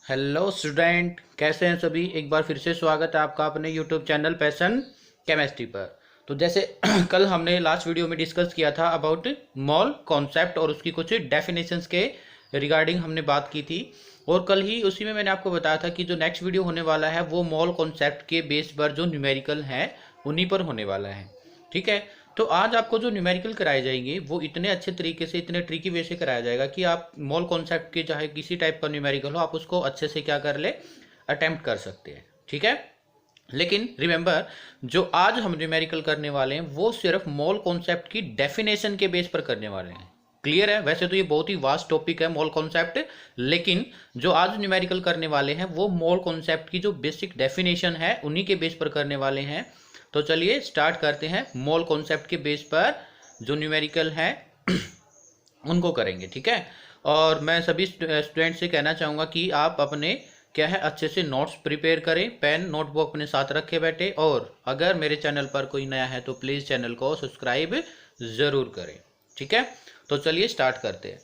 Hello student, कैसे हैं सभी। एक बार फिर से स्वागत है आपका अपने यूट्यूब चैनल पैशन केमिस्ट्री पर। तो जैसे कल हमने लास्ट वीडियो में डिस्कस किया था अबाउट मोल कॉन्सेप्ट और उसकी कुछ डेफिनेशंस के रिगार्डिंग हमने बात की थी। और कल ही उसी में मैंने आपको बताया था कि जो नेक्स्ट वीडियो होने वाला है वो मोल कॉन्सेप्ट के बेस पर जो न्यूमेरिकल है उन्हीं पर होने वाला है। ठीक है, तो आज आपको जो न्यूमेरिकल कराए जाएंगे वो इतने अच्छे तरीके से, इतने ट्रिकी वे से कराया जाएगा कि आप मोल कॉन्सेप्ट के चाहे किसी टाइप का न्यूमेरिकल हो, आप उसको अच्छे से क्या कर ले, अटेम्प्ट कर सकते हैं। ठीक है, लेकिन रिमेंबर, जो आज हम न्यूमेरिकल करने वाले हैं वो सिर्फ मोल कॉन्सेप्ट की डेफिनेशन के बेस पर करने वाले हैं। क्लियर है। वैसे तो ये बहुत ही वास्ट टॉपिक है मोल कॉन्सेप्ट, लेकिन जो आज न्यूमेरिकल करने वाले हैं वो मोल कॉन्सेप्ट की जो बेसिक डेफिनेशन है उन्हीं के बेस पर करने वाले हैं। तो चलिए स्टार्ट करते हैं। मोल कॉन्सेप्ट के बेस पर जो न्यूमेरिकल है उनको करेंगे। ठीक है, और मैं सभी स्टूडेंट से कहना चाहूँगा कि आप अपने क्या है अच्छे से नोट्स प्रिपेयर करें, पेन नोटबुक अपने साथ रखे बैठे। और अगर मेरे चैनल पर कोई नया है तो प्लीज़ चैनल को सब्सक्राइब ज़रूर करें। ठीक है, तो चलिए स्टार्ट करते हैं।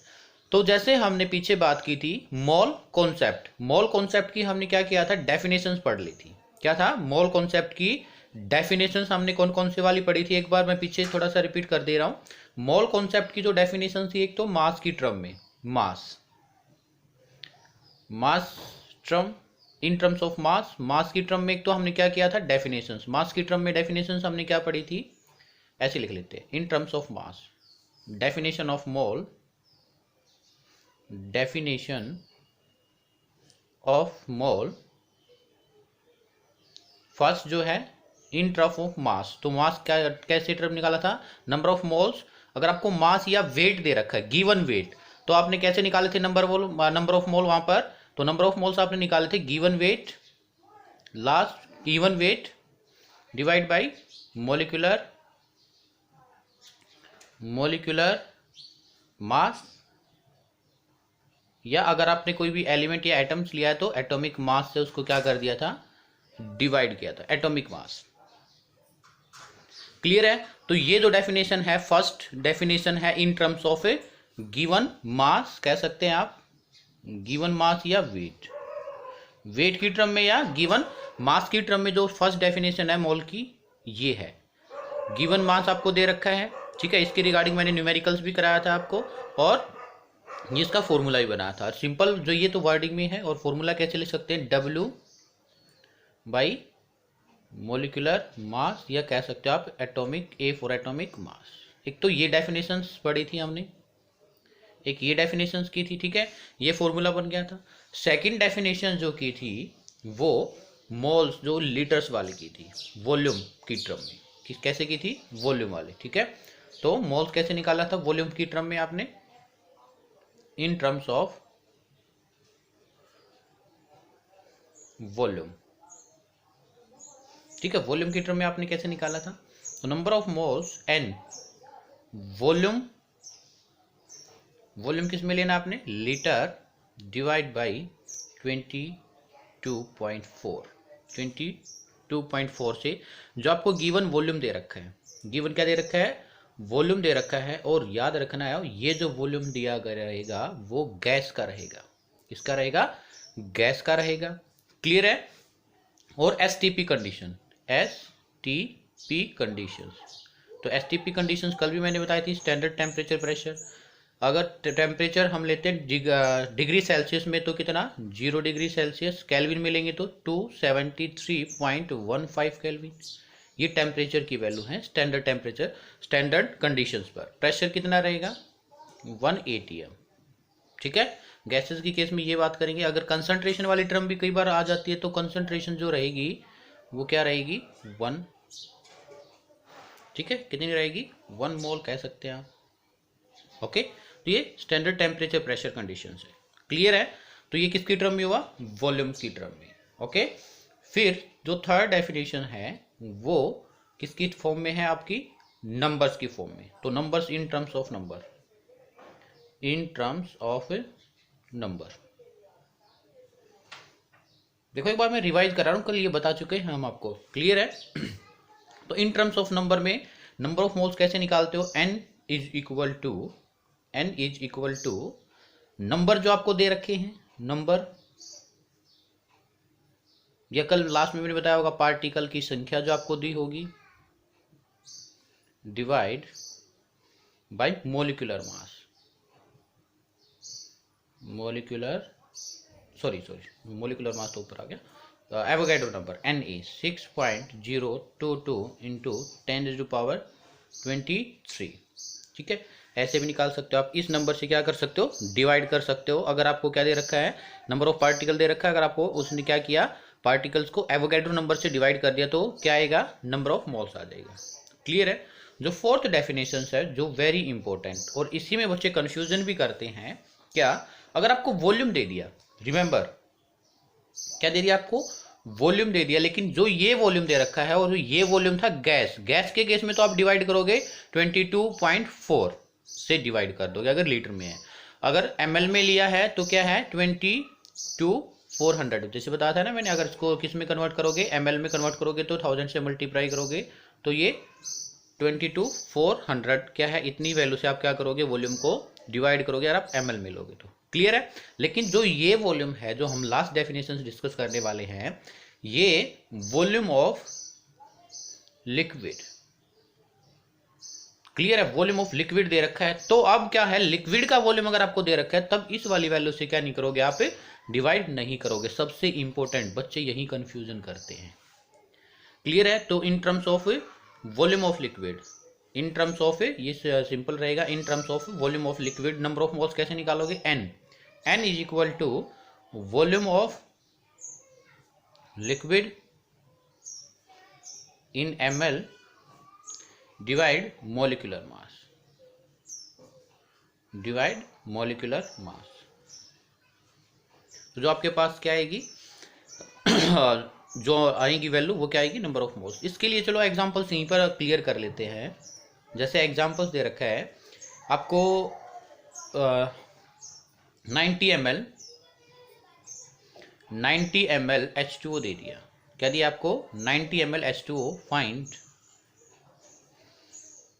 तो जैसे हमने पीछे बात की थी मोल कॉन्सेप्ट की हमने क्या किया था, डेफिनेशंस पढ़ ली थी। क्या था, मोल कॉन्सेप्ट की डेफिनेशंस हमने कौन कौन सी वाली पढ़ी थी, एक बार मैं पीछे थोड़ा सा रिपीट कर दे रहा हूं। मोल कॉन्सेप्ट की जो डेफिनेशन थी, एक तो मास की टर्म में, mass term, in terms of mass की टर्म में एक तो हमने क्या किया था, डेफिनेशंस। मास की टर्म में डेफिनेशंस हमने क्या पढ़ी थी, ऐसे लिख लेते हैं, इन terms of mass, definition of mole, definition of mole. First जो है इन टर्म्स ऑफ मास, तो मास क्या कैसे टर्म निकाला था, नंबर ऑफ मोल्स। अगर आपको मास या वेट दे रखा है, गिवन वेट, तो आपने कैसे निकाले थे नंबर ऑफ मोल वहां पर, तो नंबर ऑफ मोल्स आपने निकाले थे given weight, last given weight divide by molecular mass, या अगर आपने कोई भी एलिमेंट या एटम्स लिया है तो एटॉमिक मास से उसको क्या कर दिया था, डिवाइड किया था, एटॉमिक मास। क्लियर है। तो ये जो डेफिनेशन है, फर्स्ट डेफिनेशन है इन terms of A given mass, कह सकते हैं आप गिवन मास या वेट की टर्म में, या गिवन मास की टर्म में जो फर्स्ट डेफिनेशन है मोल की, ये है। गिवन मास आपको दे रखा है, ठीक है, इसके रिगार्डिंग मैंने न्यूमेरिकल्स भी कराया था आपको, और इसका फॉर्मूला भी बनाया था। सिंपल जो ये तो वर्डिंग में है, और फॉर्मूला कैसे लिख सकते हैं, W बाई मोलिकुलर मास, या कह सकते हो आप atomic, A for atomic mass. एक तो ये डेफिनेशंस पढ़ी थी हमने, एक ये डेफिनेशंस की थी। ठीक है, ये फॉर्मूला बन गया था। सेकंड डेफिनेशन जो की थी वो मोल्स, जो लीटर्स वाली की थी, वॉल्यूम की टर्म में। कैसे की थी, वॉल्यूम वाली। ठीक है, तो मोल्स कैसे निकाला था वॉल्यूम की टर्म में आपने, इन टर्म्स ऑफ वॉल्यूम। ठीक है, वॉल्यूम की टर्म में आपने कैसे निकाला था, तो number of moles n, volume किस में लेना आपने, लीटर, डिवाइड बाई 22.4 से जो आपको गिवन वॉल्यूम दे रखा है, गिवन क्या दे रखा है, वॉल्यूम दे रखा है। और याद रखना है, ये जो वॉल्यूम दिया गया रहेगा वो गैस का रहेगा। किसका रहेगा, गैस का रहेगा। क्लियर है। और STP कंडीशन, STP कंडीशंस, तो STP कंडीशंस कल भी मैंने बताई थी, स्टैंडर्ड टेम्परेचर प्रेशर। अगर टेम्परेचर हम लेते हैं डिग्री सेल्सियस में तो कितना, 0 डिग्री सेल्सियस, केल्विन में लेंगे तो 273.15 केल्विन। ये टेम्परेचर की वैल्यू है स्टैंडर्ड टेम्परेचर, स्टैंडर्ड कंडीशंस पर। प्रेशर कितना रहेगा, 1 atm। ठीक है, गैसेस की केस में ये बात करेंगे। अगर कंसंट्रेशन वाली टर्म भी कई बार आ जाती है तो कंसंट्रेशन जो रहेगी वो क्या रहेगी, 1। ठीक है, कितनी रहेगी, 1 मोल कह सकते हैं आप। ओके, तो ये स्टैंडर्ड टेम्परेचर प्रेशर कंडीशन है। क्लियर है। तो ये किसकी टर्म में हुआ, वॉल्यूम की टर्म में। ओके, फिर जो थर्ड डेफिनेशन है वो किसकी फॉर्म में है, आपकी नंबर्स की फॉर्म में। तो numbers in terms of number, in terms of number. देखो एक बार मैं रिवाइज कर रहा हूं, कल ये बता चुके हैं हम आपको। क्लियर है। तो इन टर्म्स ऑफ नंबर में नंबर ऑफ मोल्स कैसे निकालते हो, n is equal to number जो आपको दे रखे हैं, नंबर या कल लास्ट में मैंने बताया होगा पार्टिकल की संख्या जो आपको दी होगी divide by molecular mass, molecular mass तो ऊपर आ गया, एवोगैड्रो नंबर Na 6.022 इंटू 10⁻23। ठीक है, ऐसे भी निकाल सकते हो आप। इस नंबर से क्या कर सकते हो, डिवाइड कर सकते हो। अगर आपको क्या दे रखा है, नंबर ऑफ पार्टिकल दे रखा है, अगर आपको उसने क्या किया, पार्टिकल्स को एवोगैड्रो नंबर से डिवाइड कर दिया तो क्या आएगा, नंबर ऑफ मोल्स आ जाएगा। क्लियर है। जो फोर्थ डेफिनेशन है जो वेरी इंपॉर्टेंट, और इसी में बच्चे कंफ्यूजन भी करते हैं। क्या, अगर आपको वॉल्यूम दे दिया, रिमेंबर क्या दे दिया आपको, वॉल्यूम दे दिया, लेकिन जो ये वॉल्यूम दे रखा है और ये वॉल्यूम था गैस, गैस के केस में तो आप डिवाइड करोगे 22.4 से डिवाइड कर दोगे अगर लीटर में है। अगर ml में लिया है तो क्या है 22,400, जैसे बताया था ना मैंने। अगर इसको किस में कन्वर्ट करोगे, ml में कन्वर्ट करोगे तो 1000 से मल्टीप्लाई करोगे तो ये 22,400 क्या है, इतनी वैल्यू से आप क्या करोगे, वॉल्यूम को डिवाइड करोगे अगर आप ml में लोगे तो। क्लियर है। लेकिन जो ये वॉल्यूम है जो हम लास्ट डेफिनेशन डिस्कस करने वाले हैं, ये वॉल्यूम ऑफ लिक्विड, क्लियर है, वॉल्यूम ऑफ लिक्विड दे रखा है। तो अब क्या है, लिक्विड का वॉल्यूम अगर आपको दे रखा है तब इस वाली वैल्यू से क्या नहीं करोगे, आप डिवाइड नहीं करोगे। सबसे इंपॉर्टेंट बच्चे यही कंफ्यूजन करते हैं। क्लियर है। तो in terms of volume of liquid, in terms of, ये सिंपल रहेगा, in terms of volume of liquid number of moles कैसे निकालोगे, n is equal to volume of liquid in ml divide molecular mass, divide molecular mass. तो जो आपके पास क्या आएगी जो आएगी वैल्यू वो क्या आएगी, नंबर ऑफ मोल्स। इसके लिए चलो एग्जांपल्स यहीं पर क्लियर कर लेते हैं। जैसे एग्जांपल्स दे रखा है आपको 90 ml H2O दे दिया। क्या दिया आपको, 90 ml H2O, find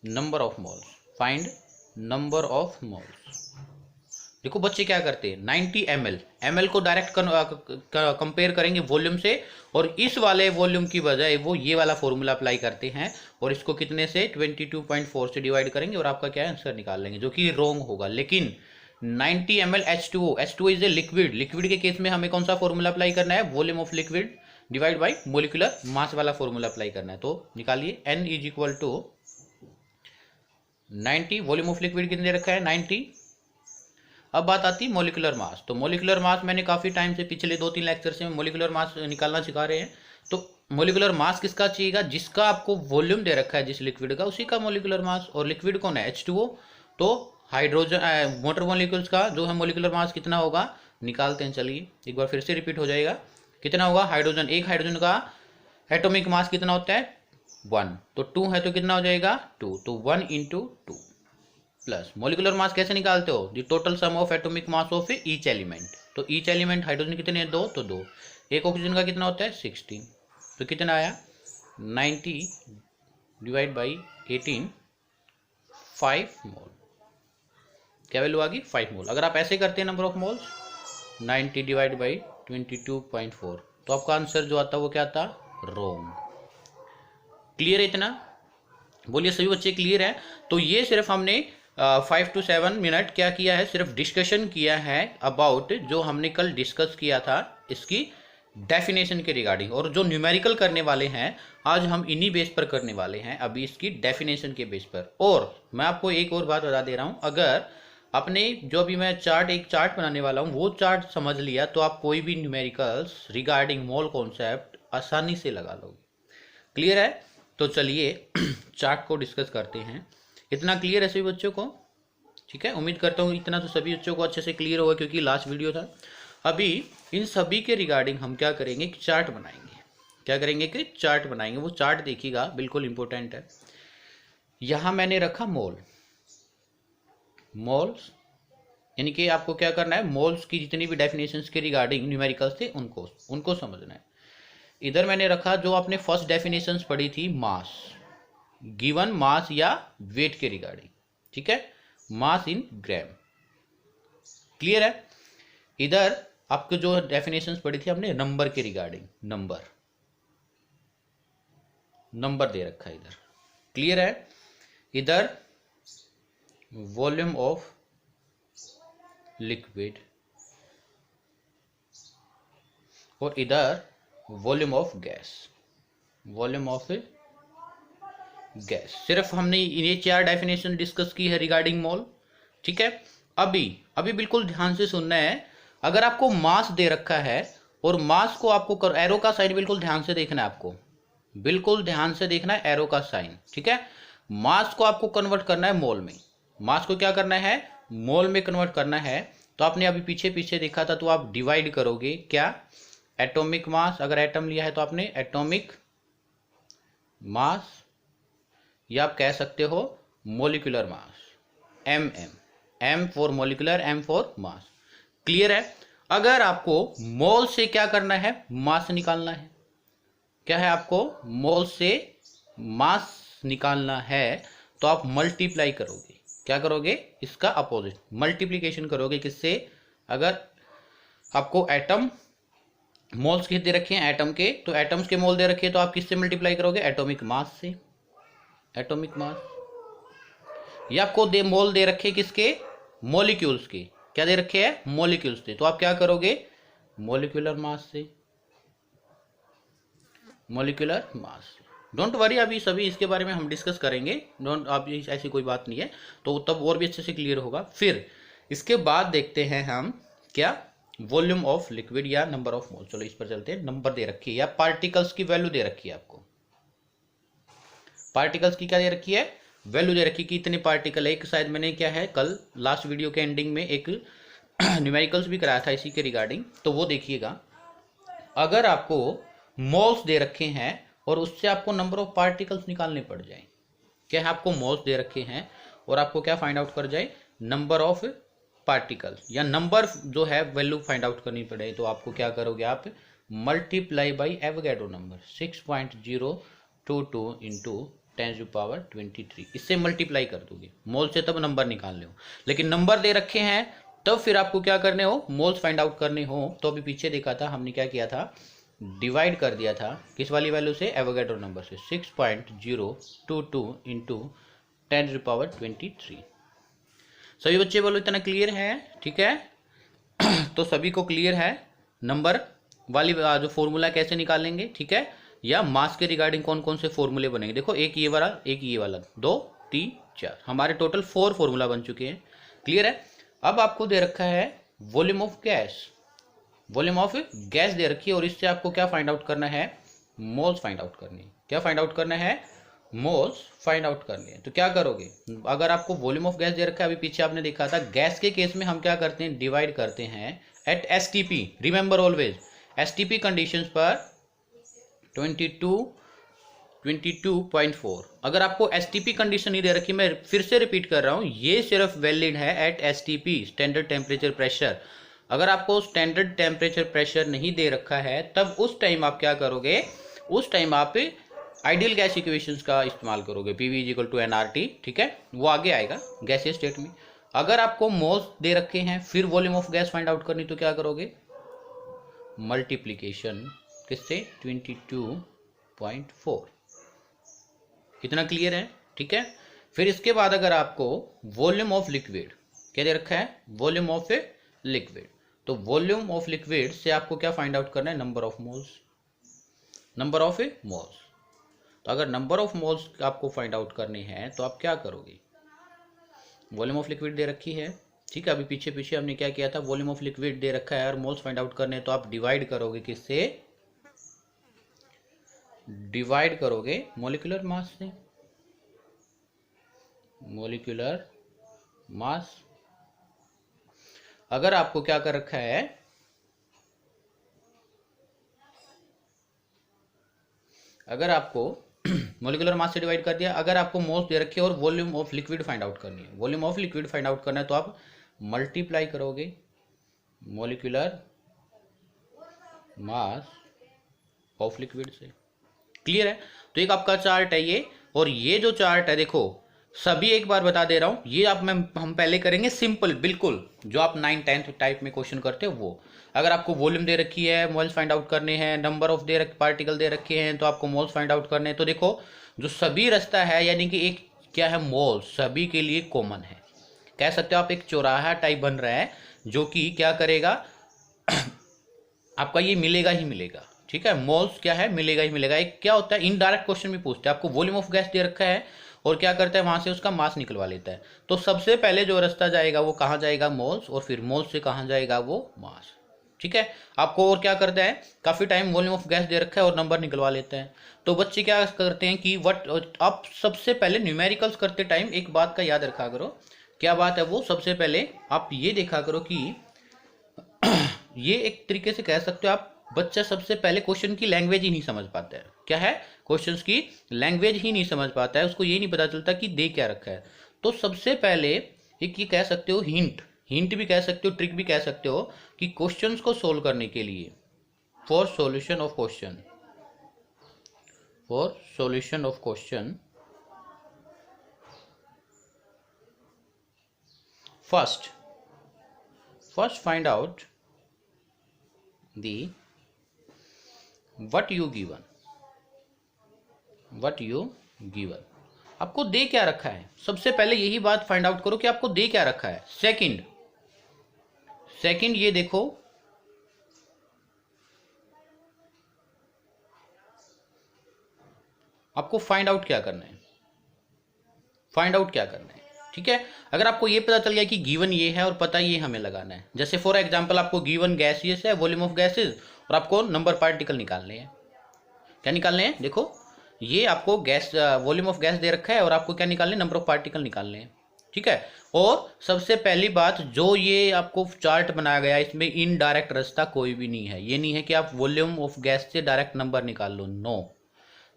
number of moles, find number of moles. देखो बच्चे क्या करते हैं, 90 ml को डायरेक्ट कंपेयर करेंगे वॉल्यूम से, और इस वाले वॉल्यूम की बजाय वो ये वाला फॉर्मूला अप्लाई करते हैं, और इसको कितने से 22.4 से डिवाइड करेंगे और आपका क्या आंसर निकाल लेंगे, जो कि रॉन्ग होगा। लेकिन 90 ml H2O is a liquid, liquid के केस में हमें कौन सा फॉर्मूला अप्लाई करना है, volume of liquid divide by molecular mass वाला फॉर्मूला अप्लाई करना है। तो निकालिए, n is equal to 90, volume of liquid कितने दे रखा है 90। अब बात आती है मोलिकुलर मास। तो मोलिकुलर मास मैंने काफ़ी टाइम से, पिछले 2-3 लेक्चर से मोलिकुलर मास निकालना सिखा रहे हैं। तो मोलिकुलर मास किसका चाहिएगा, जिसका आपको वॉल्यूम दे रखा है जिस लिक्विड का, उसी का मोलिकुलर मास। और लिक्विड कौन है, H2O। तो हाइड्रोजन मोटर मोलिक्यूल्स का जो है मोलिकुलर मास कितना होगा, निकालते हैं। चलिए एक बार फिर से रिपीट हो जाएगा, कितना होगा, हाइड्रोजन, एक हाइड्रोजन का एटॉमिक मास कितना होता है 1, तो 2 है तो कितना हो जाएगा 2, तो 1 × 2 प्लस मोलिकुलर मास कैसे निकालते हो, the total sum of atomic mass of each element. तो ईच एलिमेंट हाइड्रोजन कितने हैं 2, तो 2, एक ऑक्सीजन का कितना होता है 16, तो कितना आया 90 डिवाइड बाई 18, 5 मोल। क्या वैल्यू आ गई 5 मोल। अगर आप ऐसे करते हैं number of moles 90 divide by 22.4, तो आपका आंसर जो आता है वो क्या आता, रॉन्ग। क्लियर है इतना, बोलिए सभी बच्चे क्लियर है। तो ये सिर्फ हमने 5 to 7 मिनट क्या किया है, सिर्फ डिस्कशन किया है अबाउट जो हमने कल डिस्कस किया था इसकी डेफिनेशन के रिगार्डिंग, और जो न्यूमेरिकल करने वाले हैं आज हम इन्हीं बेस पर करने वाले हैं, अभी इसकी डेफिनेशन के बेस पर। और मैं आपको एक और बात बता दे रहा हूं, अगर आपने जो अभी मैं एक चार्ट बनाने वाला हूं वो चार्ट समझ लिया तो आप कोई भी न्यूमेरिकल्स रिगार्डिंग मोल कॉन्सेप्ट आसानी से लगा लोगे। क्लियर है। तो चलिए चार्ट को डिस्कस करते हैं। इतना क्लियर है सभी बच्चों को, ठीक है। उम्मीद करता हूँ इतना तो सभी बच्चों को अच्छे से क्लियर होगा, क्योंकि लास्ट वीडियो था। अभी इन सभी के रिगार्डिंग हम क्या करेंगे, एक चार्ट बनाएंगे। क्या करेंगे कि चार्ट बनाएंगे। वो चार्ट देखिएगा, बिल्कुल इंपॉर्टेंट है। यहाँ मैंने रखा मोल्स, यानी कि आपको क्या करना है, मोल्स की जितनी भी डेफिनेशंस के रिगार्डिंग न्यूमेरिकल्स थे उनको समझना है। इधर मैंने रखा जो आपने फर्स्ट डेफिनेशंस पढ़ी थी, मास, गिवन मास या वेट के रिगार्डिंग, ठीक है, मास इन ग्राम। क्लियर है। इधर आपको जो डेफिनेशंस पढ़ी थी हमने नंबर के रिगार्डिंग, नंबर दे रखा है इधर, क्लियर है। इधर वॉल्यूम ऑफ लिक्विड और इधर वॉल्यूम ऑफ गैस, सिर्फ हमने ये 4 डेफिनेशन डिस्कस की है रिगार्डिंग मोल, ठीक है। अभी बिल्कुल ध्यान से सुनना है। अगर आपको मास दे रखा है और मास को आपको एरो का साइन बिल्कुल ध्यान से देखना है, आपको बिल्कुल ध्यान से देखना है एरो का साइन, ठीक है। मास को आपको कन्वर्ट करना है मोल में, मास को क्या करना है, मोल में कन्वर्ट करना है। तो आपने अभी पीछे देखा था, तो आप डिवाइड करोगे क्या, एटॉमिक मास, अगर एटम लिया है तो आपने एटॉमिक मास, या आप कह सकते हो molecular mass, M for molecular, M for mass, clear है। अगर आपको मोल से क्या करना है, मास निकालना है, क्या है आपको मोल से मास निकालना है, तो आप मल्टीप्लाई करोगे, क्या करोगे, इसका अपोजिट मल्टीप्लीकेशन करोगे, किससे, अगर आपको एटम मोल्स कितने दे रखे हैं एटम के, तो एटम्स के मोल दे रखे हैं, तो आप किससे मल्टीप्लाई करोगे, एटॉमिक मास से, एटॉमिक मास। या आपको मोल दे रखे किसके, मॉलिक्यूल्स के, क्या दे रखे हैं, मॉलिक्यूल्स से, तो आप क्या करोगे, मॉलिक्यूलर मास से, मॉलिक्यूलर मास। डोंट वरी, अभी सभी इसके बारे में हम डिस्कस करेंगे, डोंट, अभी ऐसी कोई बात नहीं है, तो तब और भी अच्छे से क्लियर होगा। फिर इसके बाद देखते हैं हम क्या, वॉल्यूम ऑफ लिक्विड या नंबर ऑफ मोल। चलो इस पर चलते हैं। नंबर दे रखी है या पार्टिकल्स की वैल्यू दे रखी है आपको, पार्टिकल्स की क्या दे रखी है, वैल्यू दे रखी कि इतने पार्टिकल है। एक शायद मैंने क्या है कल लास्ट वीडियो के एंडिंग में एक न्यूमेरिकल्स भी कराया था इसी के रिगार्डिंग, तो वो देखिएगा। अगर आपको मोल्स दे रखे हैं और उससे आपको नंबर ऑफ पार्टिकल्स निकालने पड़ जाए, क्या है, आपको मोल्स दे रखे हैं और आपको क्या फाइंड आउट कर जाए, नंबर ऑफ पार्टिकल या नंबर जो है वैल्यू फाइंड आउट करनी पड़े, तो आपको क्या करोगे, आप multiply by Avogadro number 6.022 into 10⁻23, इससे मल्टीप्लाई कर दोगे मोल से, तब नंबर निकालने हो। लेकिन नंबर दे रखे हैं तब फिर आपको क्या करने हो, मोल्स फाइंड आउट करने हो। तो अभी पीछे देखा था हमने क्या किया था, डिवाइड कर दिया था किस वाली वैल्यू से, एवोगैड्रो नंबर से, 6.022 इंटू 10⁻23। सभी बच्चे बोलो इतना क्लियर है, ठीक है। तो सभी को क्लियर है नंबर वाली जो फॉर्मूला कैसे निकालेंगे, ठीक है, या मास के रिगार्डिंग कौन कौन से फॉर्मूले बनेंगे। देखो एक ये वाला, एक ये वाला, 2 3 4, हमारे टोटल 4 फॉर्मूला बन चुके हैं, क्लियर है। अब आपको दे रखा है volume of gas, volume of gas दे रखी है और इससे आपको क्या फाइंड आउट करना है, मोल्स फाइंड आउट करनी है। क्या फाइंड आउट करना है, मोल्स फाइंड आउट करनी है। तो क्या करोगे, अगर आपको वॉल्यूम ऑफ गैस दे रखा है, अभी पीछे आपने देखा था गैस के केस में हम क्या करते हैं, डिवाइड करते हैं at STP, remember always STP conditions पर 22.4। अगर आपको एसटीपी कंडीशन नहीं दे रखी, मैं फिर से रिपीट कर रहा हूं, ये सिर्फ वैलिड है at STP, standard temperature pressure. अगर आपको स्टैंडर्ड टेम्परेचर प्रेशर नहीं दे रखा है, तब उस टाइम आप क्या करोगे, उस टाइम आप आइडियल गैस इक्वेशंस का इस्तेमाल करोगे, पीवी इक्वल टू एनआरटी, ठीक है, वो आगे आएगा गैसीय स्टेट में। अगर आपको मोल्स दे रखे हैं, फिर volume of gas find out करनी, तो क्या करोगे, मल्टीप्लीकेशन किससे, 22.4। इतना क्लियर है, ठीक है। फिर इसके बाद अगर आपको वॉल्यूम ऑफ लिक्विड क्या दे रखा है, वॉल्यूम ऑफ लिक्विड, तो वॉल्यूम ऑफ लिक्विड से आपको क्या फाइंड आउट करना है, number of moles, number of moles. तो अगर नंबर ऑफ मोल्स आपको फाइंड आउट करने हैं, तो आप क्या करोगे, वॉल्यूम ऑफ लिक्विड दे रखी है, ठीक है। अभी पीछे हमने क्या किया था, वॉल्यूम ऑफ लिक्विड दे रखा है और मोल्स फाइंड आउट करने हैं, तो आप डिवाइड करोगे किससे, डिवाइड करोगे मॉलिक्यूलर मास से, मॉलिक्यूलर मास। अगर आपको क्या कर रखा है, अगर आपको मॉलिक्यूलर मास से डिवाइड कर दिया, अगर आपको मोल्स दे रखे और volume of liquid find out करनी है, volume of liquid find out करना है, तो आप मल्टीप्लाई करोगे मॉलिक्यूलर मास ऑफ लिक्विड से, क्लियर है। तो एक आपका चार्ट है ये, और ये जो चार्ट है देखो, सभी एक बार बता दे रहा हूँ, ये आप मैं हम पहले करेंगे सिंपल, बिल्कुल जो आप 9th 10th टाइप में क्वेश्चन करते हो वो। अगर आपको वॉल्यूम दे रखी है, मोल्स फाइंड आउट करने हैं, नंबर ऑफ पार्टिकल दे रखे हैं, तो आपको मोल्स फाइंड आउट करने हैं। तो देखो जो सभी रास्ता है, यानी कि एक क्या है, मोल्स सभी के लिए कॉमन है। कह सकते हो आप एक चौराहा टाइप बन रहा है, जो कि क्या करेगा आपका ये मिलेगा ही मिलेगा। ठीक है, मोल्स क्या है, मिलेगा ही मिलेगा। एक क्या होता है, इनडायरेक्ट क्वेश्चन भी पूछते हैं, आपको वॉल्यूम ऑफ गैस दे रखा है और क्या करता है वहां से उसका मास निकलवा लेता है। तो सबसे पहले जो रास्ता जाएगा वो कहाँ जाएगा, मोल्स, और फिर मोल्स से कहाँ जाएगा वो मास। ठीक है, आपको और क्या करता है, काफी टाइम वॉल्यूम ऑफ गैस दे रखा है और नंबर निकलवा लेते हैं। तो बच्चे क्या करते हैं कि वट आप सबसे पहले न्यूमेरिकल्स करते टाइम एक बात का याद रखा करो। क्या बात है वो, सबसे पहले आप ये देखा करो कि ये एक तरीके से कह सकते हो आप, बच्चा सबसे पहले क्वेश्चन की लैंग्वेज ही नहीं समझ पाता है। क्या है, क्वेश्चंस की लैंग्वेज ही नहीं समझ पाता है, उसको ये नहीं पता चलता कि दे क्या रखा है। तो सबसे पहले एक ये कह सकते हो हिंट, हिंट भी कह सकते हो, ट्रिक भी कह सकते हो कि क्वेश्चंस को सोल्व करने के लिए, for solution of question, for solution of question, first find out the what you given, आपको दे क्या रखा है। सबसे पहले यही बात फाइंड आउट करो कि आपको दे क्या रखा है। सेकंड ये देखो, आपको फाइंड आउट क्या करना है, ठीक है। अगर आपको ये पता चल गया कि गिवन ये है और पता ये हमें लगाना है, जैसे फॉर एग्जांपल आपको गिवन गैसियस है, वॉल्यूम ऑफ गैसेस, और आपको नंबर पार्टिकल निकालने हैं। क्या निकालने हैं, देखो ये आपको गैस वॉल्यूम ऑफ गैस दे रखा है और आपको क्या निकालने, नंबर ऑफ पार्टिकल निकालने हैं। ठीक है, और सबसे पहली बात, जो ये आपको चार्ट बनाया गया है इसमें इनडायरेक्ट रास्ता कोई भी नहीं है। ये नहीं है कि आप वॉल्यूम ऑफ गैस से डायरेक्ट नंबर निकाल लो, नो।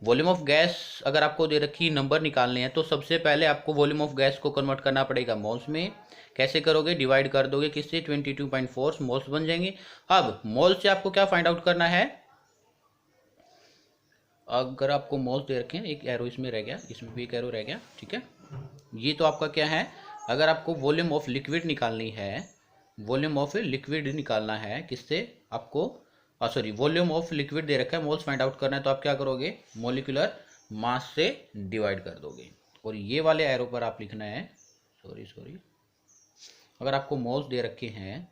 वॉल्यूम ऑफ गैस अगर आपको दे रखी नंबर निकालने हैं तो सबसे पहले आपको वॉल्यूम ऑफ गैस को कन्वर्ट करना पड़ेगा मोल्स में। कैसे करोगे, डिवाइड कर दोगे किससे, 22.4 मोल्स बन जाएंगे। अब मोल्स से आपको क्या फाइंड आउट करना है, अगर आपको मोल्स दे रखे हैं, एक एरो इसमें रह गया, इसमें भी एक एरो रह गया, ठीक है। ये तो आपका क्या है, अगर आपको वॉल्यूम ऑफ लिक्विड निकालनी है, वॉल्यूम ऑफ लिक्विड निकालना है किससे, आपको सॉरी वॉल्यूम ऑफ लिक्विड दे रखा है, मोल्स फाइंड आउट करना है, तो आप क्या करोगे, मोलिकुलर मास से डिवाइड कर दोगे। और ये वाले एरो पर आप लिखना है, सॉरी अगर आपको मोल्स दे रखे हैं,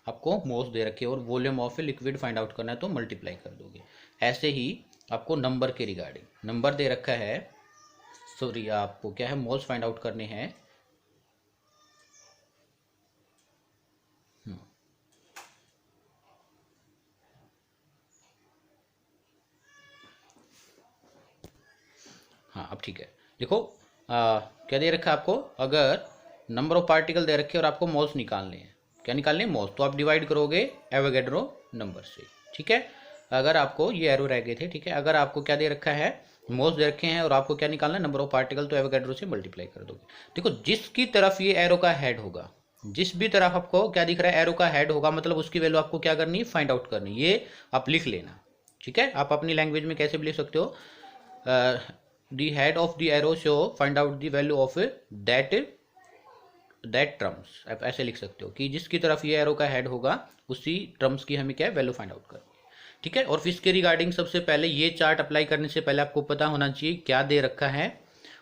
आपको मोल्स दे रखे और volume of liquid find out करना है तो मल्टीप्लाई कर दोगे। ऐसे ही आपको नंबर के रिगार्डिंग, नंबर दे रखा है, सॉरी आपको क्या है, मोल्स फाइंड आउट करने हैं, हाँ अब ठीक है। देखो क्या दे रखा है आपको, अगर नंबर ऑफ पार्टिकल दे रखे और आपको मोल्स निकालने हैं, क्या निकालने हैं, मोल्स, तो आप डिवाइड करोगे एवोगैड्रो नंबर से। ठीक है, अगर आपको ये एरो रह गए थे, ठीक है, अगर आपको क्या दे रखा है, मोल्स दे रखे हैं और आपको क्या निकालना है, नंबर ऑफ पार्टिकल, तो एवोगैड्रो से मल्टीप्लाई कर दोगे। देखो जिसकी तरफ ये एरो का हेड होगा, जिस भी तरफ आपको क्या दिख रहा है, एरो का हेड होगा, मतलब उसकी वैल्यू आपको क्या करनी है, फाइंड आउट करनी, ये आप लिख लेना। ठीक है, आप अपनी लैंग्वेज में कैसे भी लिख सकते हो, the head of the arrow show find out the value of that terms, आप ऐसे लिख सकते हो कि जिसकी तरफ ये एरो का हेड होगा उसी टर्म्स की हमें क्या है, वैल्यू फाइंड आउट करनी है। ठीक है, और फिर इसके रिगार्डिंग सबसे पहले ये चार्ट अप्लाई करने से पहले आपको पता होना चाहिए क्या दे रखा है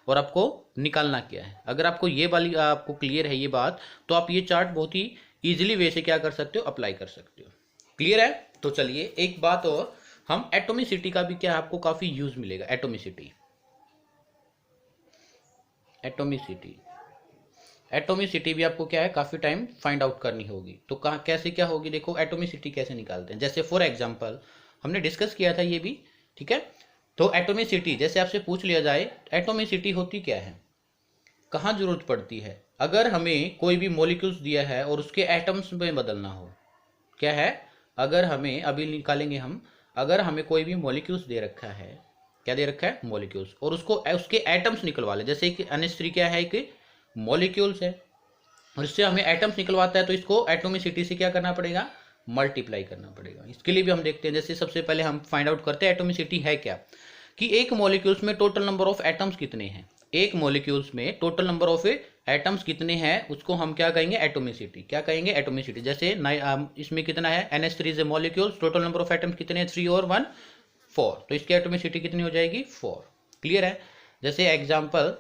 और आपको निकालना क्या है। अगर आपको ये वाली आपको क्लियर है ये बात, तो आप ये चार्ट बहुत ही ईजिली वे से क्या कर सकते हो, अप्लाई कर सकते हो। क्लियर है, तो चलिए एक बात और, हम एटोमिसिटी का भी क्या आपको काफी यूज मिलेगा। एटोमिसिटी भी आपको क्या है, काफी टाइम फाइंड आउट करनी होगी। तो कहाँ कैसे क्या होगी, देखो एटोमिसिटी कैसे निकालते हैं। जैसे फॉर एग्जांपल हमने डिस्कस किया था ये भी, ठीक है। तो एटोमिसिटी जैसे आपसे पूछ लिया जाए, एटोमिसिटी होती क्या है, कहाँ जरूरत पड़ती है, अगर हमें कोई भी मॉलिक्यूल्स दिया है और उसके एटम्स में बदलना हो। क्या है, अगर हमें अभी निकालेंगे हम, अगर हमें कोई भी मॉलिक्यूल्स दे रखा है, क्या दे रखा है, मॉलिक्यूल्स, और उसको उसके एटम्स निकलवा ले, जैसे कि NH3 क्या है, एक मॉलिक्यूल्स है और इससे हमें एटम्स निकलवाता है, तो इसको एटोमिसिटी से क्या करना पड़ेगा, मल्टीप्लाई करना पड़ेगा। इसके लिए भी हम देखते हैं, जैसे सबसे पहले हम फाइंड आउट करते हैं एटोमिसिटी है क्या, कि एक मॉलिक्यूल्स में टोटल नंबर ऑफ एटम्स कितने हैं। एक मॉलिक्यूल्स में टोटल नंबर ऑफ एटम्स कितने हैं उसको हम क्या कहेंगे, एटोमिसिटी। क्या कहेंगे, एटोमिसिटी। जैसे इसमें कितना है, NH3 is A molecules, total number of atoms कितने हैं, 3 और 1 4, तो इसकी एटोमिसिटी कितनी हो जाएगी, 4। क्लियर है। जैसे एग्जांपल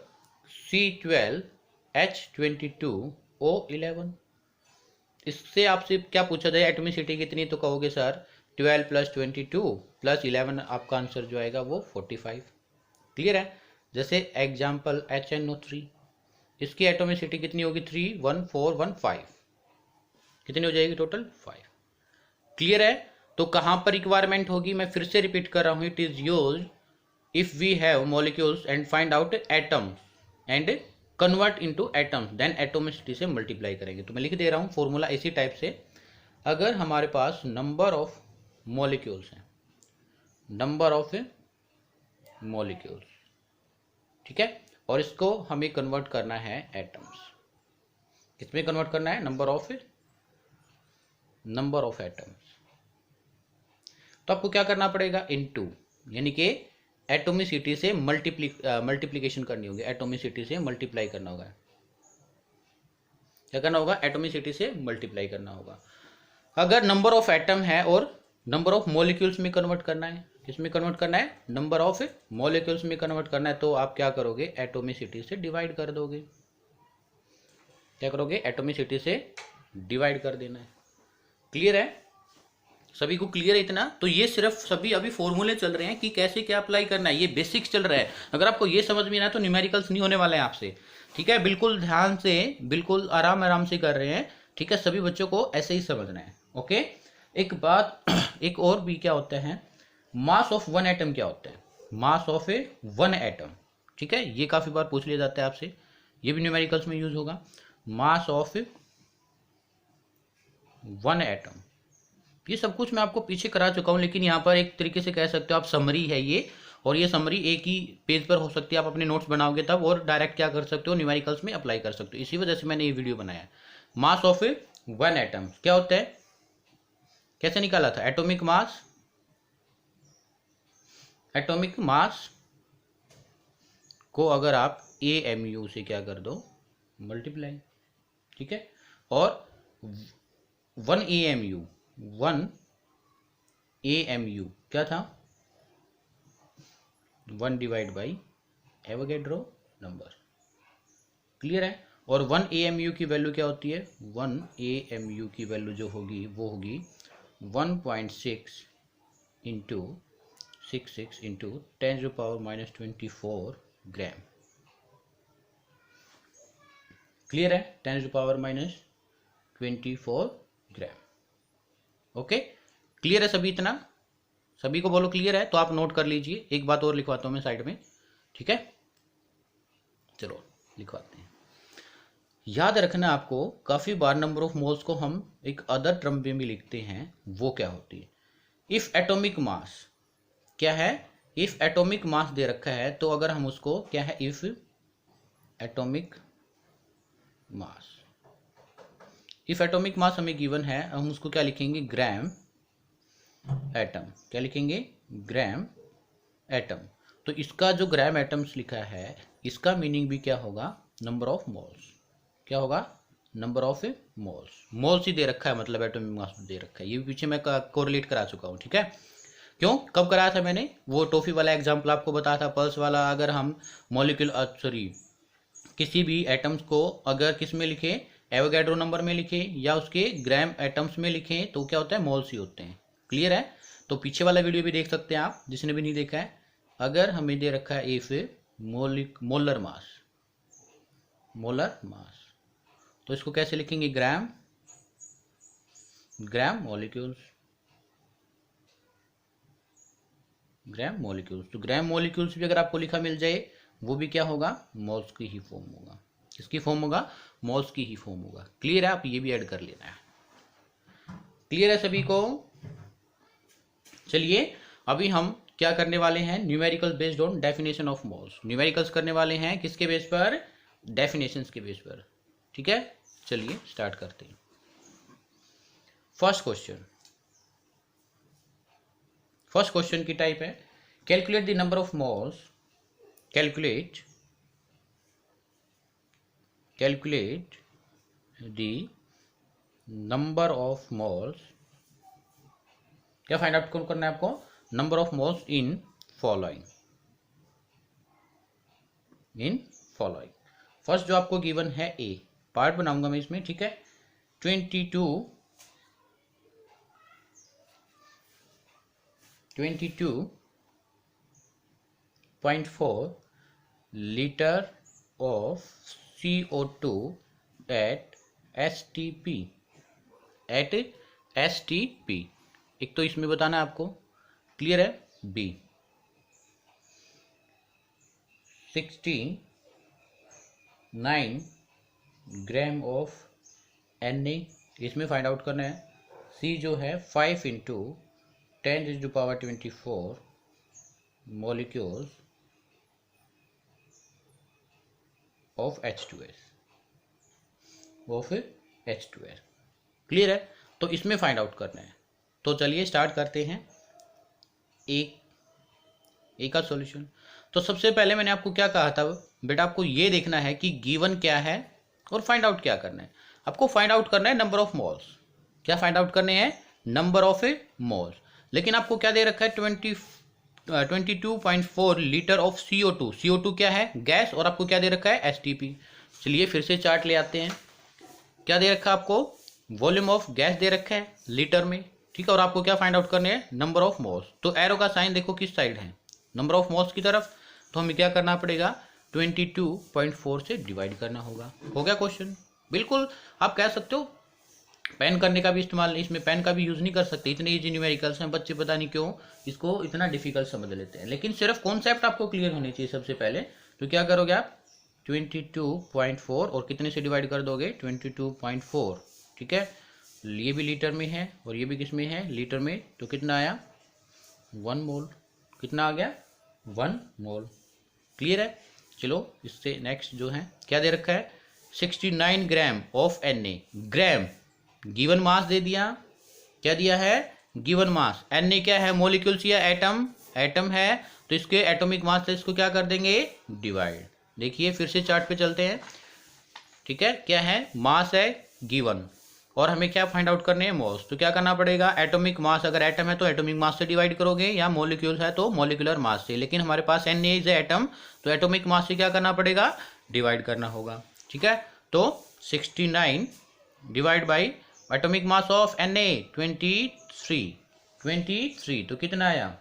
C12H22O11, इससे आपसे क्या पूछा जाए, एटोमिसिटी कितनी, तो कहोगे सर 12 + 22 + 11, आपका आंसर जो आएगा वो 45। क्लियर है। जैसे एग्जांपल HNO3, इसकी एटोमिसिटी कितनी होगी, 3 1 4 1 5, कितनी हो जाएगी टोटल, 5। क्लियर है। तो कहाँ पर रिक्वायरमेंट होगी, मैं फिर से रिपीट कर रहा हूँ, it is use if we have molecules and find out atoms and convert into atoms, then atomicity से मल्टीप्लाई करेंगे। तो मैं लिख दे रहा हूँ फॉर्मूला इसी टाइप से, अगर हमारे पास नंबर ऑफ मॉलिक्यूल्स हैं, नंबर ऑफ मॉलिक्यूल्स, ठीक है, और इसको हमें कन्वर्ट करना है एटम्स, किसमें कन्वर्ट करना है, नंबर ऑफ एटम्स, तो आपको क्या करना पड़ेगा, इनटू, यानी कि एटोमिसिटी से मल्टीप्लिकेशन करनी होगी, एटोमिसिटी से मल्टीप्लाई करना होगा। क्या करना होगा, एटोमिसिटी से मल्टीप्लाई करना होगा। अगर नंबर ऑफ एटम है और नंबर ऑफ मॉलिक्यूल्स में कन्वर्ट करना है, किसमें कन्वर्ट करना है, नंबर ऑफ मॉलिक्यूल्स में कन्वर्ट करना है, तो आप क्या करोगे, एटोमिसिटी से डिवाइड कर दोगे। क्या करोगे, एटोमिसिटी से डिवाइड कर देना है। क्लियर है, सभी को क्लियर है इतना। तो ये सिर्फ सभी अभी फॉर्मूले चल रहे हैं कि कैसे क्या अप्लाई करना है, ये बेसिक्स चल रहा है। अगर आपको ये समझ में ना तो न्यूमेरिकल्स नहीं होने वाले हैं आपसे, ठीक है। बिल्कुल ध्यान से, बिल्कुल आराम आराम से कर रहे हैं, ठीक है। सभी बच्चों को ऐसे ही समझना है, ओके। एक बात एक और भी, क्या होता है, मास ऑफ वन एटम क्या होता है, मास ऑफ वन एटम, ठीक है। ये काफी बार पूछ लिया जाता है आपसे, ये भी न्यूमेरिकल्स में यूज होगा, मास ऑफ वन एटम। ये सब कुछ मैं आपको पीछे करा चुका हूं, लेकिन यहाँ पर एक तरीके से कह सकते हो आप समरी है ये, और ये समरी एक ही पेज पर हो सकती है, आप अपने नोट्स बनाओगे तब, और डायरेक्ट क्या कर सकते हो, न्यूमेरिकल्स में अप्लाई कर सकते हो। इसी वजह से मैंने ये वीडियो बनाया। मास ऑफ वन एटम क्या होता है, कैसे निकाला था, एटॉमिक मास, एटॉमिक मास को अगर आप AMU से क्या कर दो, मल्टीप्लाई, ठीक है। और 1 AMU क्या था, 1 divide by Avogadro number. Clear है। और 1 AMU की वैल्यू क्या होती है, 1 AMU की वैल्यू जो होगी वो होगी 1.6 इंटू 66 इंटू 10⁻⁻24 ग्राम। क्लियर है, 10⁻⁻24 ग्राम। ओके, क्लियर है सभी, इतना सभी को बोलो क्लियर है। तो आप नोट कर लीजिए, एक बात और लिखवाता हूं मैं साइड में, ठीक है। चलो लिखवाते हैं। याद रखना आपको, काफी बार नंबर ऑफ मोल्स को हम एक अदर टर्म में भी लिखते हैं, वो क्या होती है, इफ एटॉमिक मास। क्या है, इफ एटॉमिक मास दे रखा है, तो अगर हम उसको क्या है, if atomic mass, if atomic mass हमें गिवन है, हम उसको क्या लिखेंगे, ग्राम एटम। क्या लिखेंगे, ग्राम एटम। तो इसका जो ग्राम एटम्स लिखा है, इसका मीनिंग भी क्या होगा, नंबर ऑफ मोल्स। क्या होगा, नंबर ऑफ मोल्स। मोल्स ही दे रखा है, मतलब एटॉमिक मास दे रखा है। ये भी पीछे मैं कोरिलेट करा चुका हूँ, ठीक है। क्यों, कब कराया था मैंने, वो टॉफी वाला एग्जाम्पल आपको बताया था, पल्स वाला। अगर हम मॉलिक्यूल किसी भी एटम्स को अगर किस में लिखे, एवोगैड्रो नंबर में लिखे या उसके ग्राम एटम्स में लिखे, तो क्या होता है, मोल्स ही होते हैं। क्लियर है। तो पीछे वाला वीडियो भी देख सकते हैं आप, जिसने भी नहीं देखा है। अगर हमें दे रखा है if molar mass, molar mass, तो इसको कैसे लिखेंगे, ग्राम मॉलिक्यूल्स, ग्राम मॉलिक्यूल्स। तो ग्राम मॉलिक्यूल्स भी अगर आपको लिखा मिल जाए, वो भी क्या होगा, मोल्स की ही फॉर्म होगा। किसकी फॉर्म होगा, मोल्स की ही फॉर्म होगा। क्लियर है, आप ये भी ऐड कर लेना है। क्लियर है सभी को। चलिए अभी हम क्या करने वाले हैं, numerical based on definition of moles. Numericals करने वाले हैं किसके बेस पर, डेफिनेशंस के बेस पर, ठीक है। चलिए स्टार्ट करते हैं। फर्स्ट क्वेश्चन की टाइप है, calculate the number of moles, calculate calculate the number of moles, क्या फाइंड आउट करना है आपको, number of moles in following, first जो आपको गिवन है ए, पार्ट बनाऊंगा मैं इसमें, ठीक है। 22.4 litre of CO2 eight STP, एक तो इसमें बताना है आपको, क्लियर है। बी 69 ग्राम ऑफ Na, इसमें फाइंड आउट करना है। सी जो है 5 into 10⁻24 molecules of H2S, clear है। तो इसमें फाइंड आउट करना है, तो चलिए स्टार्ट करते हैं ए का सॉल्यूशन। तो सबसे पहले मैंने आपको क्या कहा था बेटा, आपको ये देखना है कि गिवन क्या है और फाइंड आउट क्या करना है। आपको फाइंड आउट करना है नंबर ऑफ मोल्स, क्या फाइंड आउट करने हैं, नंबर ऑफ मोल्स। लेकिन आपको क्या दे रखा है, 22.4 लीटर ऑफ CO2 क्या है, गैस, और आपको क्या दे रखा है, STP। चलिए फिर से चार्ट ले आते हैं। क्या दे रखा है आपको, वॉल्यूम ऑफ गैस दे रखा है लीटर में, ठीक है, और आपको क्या फाइंड आउट करने हैं, नंबर ऑफ मोल्स। तो एरो का साइन देखो किस साइड है, नंबर ऑफ मोल्स की तरफ। तो हमें क्या करना पड़ेगा, 22.4 से डिवाइड करना होगा। हो गया क्वेश्चन। बिल्कुल आप कह सकते हो पेन करने का भी इस्तेमाल, इसमें पेन का भी यूज़ नहीं कर सकते, इतने इजी न्यूमेरिकल्स हैं, बच्चे पता नहीं क्यों इसको इतना डिफिकल्ट समझ लेते हैं। लेकिन सिर्फ कॉन्सेप्ट आपको क्लियर होनी चाहिए सबसे पहले। तो क्या करोगे आप, 22.4 और कितने से डिवाइड कर दोगे, 22.4, ठीक है। ये भी लीटर में है और ये भी किस में है, लीटर में। तो कितना आया, 1 मोल। कितना आ गया, 1 मोल, क्लियर है। चलो इससे नेक्स्ट जो है क्या दे रखा है, 69 gram of Na, gram given mass दे दिया, क्या दिया है, गिवन मास। Na क्या है, मोलिक्यूल्स या एटम है, तो इसके एटॉमिक मास से इसको क्या कर देंगे, डिवाइड। देखिए फिर से चार्ट पे चलते हैं, ठीक है। क्या है, मास है गिवन, और हमें क्या फाइंड आउट करने हैं, मोल्स। तो क्या करना पड़ेगा, एटॉमिक मास, अगर एटम है तो एटॉमिक मास से डिवाइड करोगे, या मोलिक्यूल्स है तो मोलिकुलर मास से। लेकिन हमारे पास Na इज एटम, तो एटॉमिक मास से क्या करना पड़ेगा, डिवाइड करना होगा, ठीक है। तो 69 divide by atomic mass of Na 23, तो कितना आया,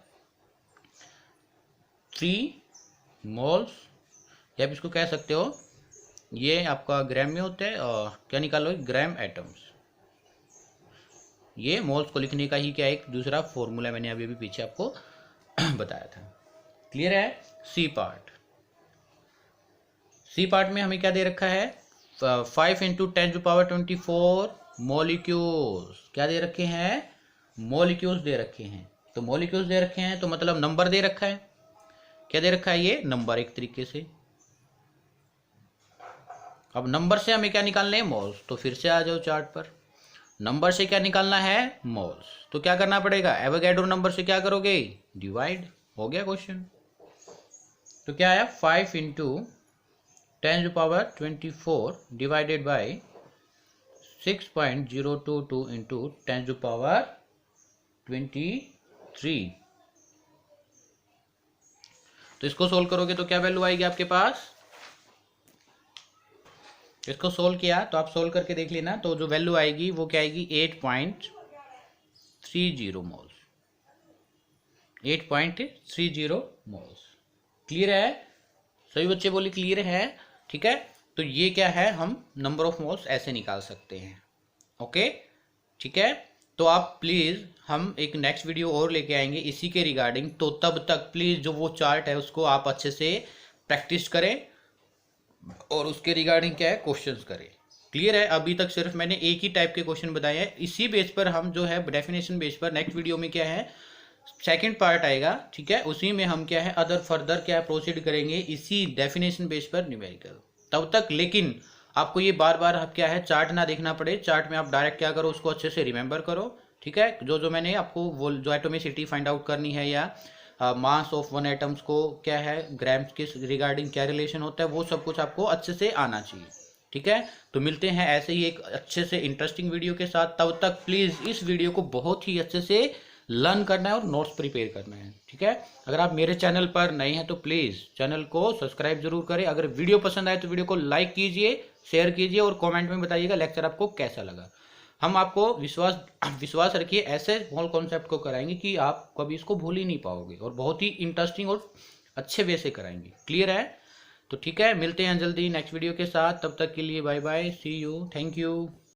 3 मोल्स, या आप इसको कह सकते हो, ये आपका ग्राम में होता है, और क्या निकालो, ग्राम एटम्स। ये मोल्स को लिखने का ही क्या एक दूसरा फॉर्मूला मैंने अभी पीछे आपको बताया था, क्लियर है। सी पार्ट में हमें क्या दे रखा है, 5 इंटू 10⁻24 मॉलिक्यूल्स, क्या दे रखे हैं, मॉलिक्यूल्स दे रखे हैं। तो मॉलिक्यूल्स दे रखे हैं तो मतलब नंबर दे रखा है, क्या दे रखा है, ये नंबर एक तरीके से। अब नंबर से हमें क्या निकालना है, मोल्स। तो फिर से आ जाओ चार्ट पर, नंबर से क्या निकालना है, मोल्स। तो क्या करना पड़ेगा, एवोगैड्रो नंबर से क्या करोगे, डिवाइड। हो गया क्वेश्चन। तो क्या आया, 5 इंटू 10⁻24 डिवाइडेड बाई 6.022 इंटू 10⁻23। तो इसको सोल्व करोगे तो क्या वैल्यू आएगी आपके पास, इसको सोल्व किया तो आप सोल्व करके देख लेना, तो जो वैल्यू आएगी वो क्या आएगी, 8.30 मोल्स, 8.30 मोल्स। क्लियर है, सभी बच्चे बोले क्लियर है, ठीक है। तो ये क्या है, हम नंबर ऑफ मोल्स ऐसे निकाल सकते हैं, ओके, ठीक है। तो आप प्लीज़, हम एक नेक्स्ट वीडियो और लेके आएंगे इसी के रिगार्डिंग, तो तब तक प्लीज़ जो वो चार्ट है उसको आप अच्छे से प्रैक्टिस करें और उसके रिगार्डिंग क्या है, क्वेश्चंस करें, क्लियर है। अभी तक सिर्फ मैंने एक ही टाइप के क्वेश्चन बताए हैं, इसी बेस पर हम जो है डेफिनेशन बेस पर नेक्स्ट वीडियो में क्या है, सेकंड पार्ट आएगा, ठीक है, उसी में हम क्या है अदर फर्दर क्या प्रोसीड करेंगे इसी डेफिनेशन बेस पर न्यूमेरिकल। तब तक लेकिन आपको ये बार बार अब क्या है चार्ट ना देखना पड़े, चार्ट में आप डायरेक्ट क्या करो, उसको अच्छे से रिमेंबर करो, ठीक है। जो मैंने आपको वो जो एटोमिसिटी फाइंड आउट करनी है, या मास ऑफ वन एटम्स को क्या है ग्राम्स के रिगार्डिंग क्या रिलेशन होता है, वो सब कुछ आपको अच्छे से आना चाहिए, ठीक है, तो मिलते हैं ऐसे ही एक अच्छे से इंटरेस्टिंग वीडियो के साथ। तब तक प्लीज़ इस वीडियो को बहुत ही अच्छे से लर्न करना है और नोट्स प्रिपेयर करना है, ठीक है। अगर आप मेरे चैनल पर नए हैं तो प्लीज़ चैनल को सब्सक्राइब जरूर करें। अगर वीडियो पसंद आए तो वीडियो को लाइक कीजिए, शेयर कीजिए और कमेंट में बताइएगा लेक्चर आपको कैसा लगा। हम आपको विश्वास रखिए ऐसे स्मॉल कॉन्सेप्ट को कराएंगे कि आप कभी इसको भूल ही नहीं पाओगे और बहुत ही इंटरेस्टिंग और अच्छे वे से कराएंगे। क्लियर है? तो ठीक है, मिलते हैं जल्दी नेक्स्ट वीडियो के साथ। तब तक के लिए bye bye, see you, thank you.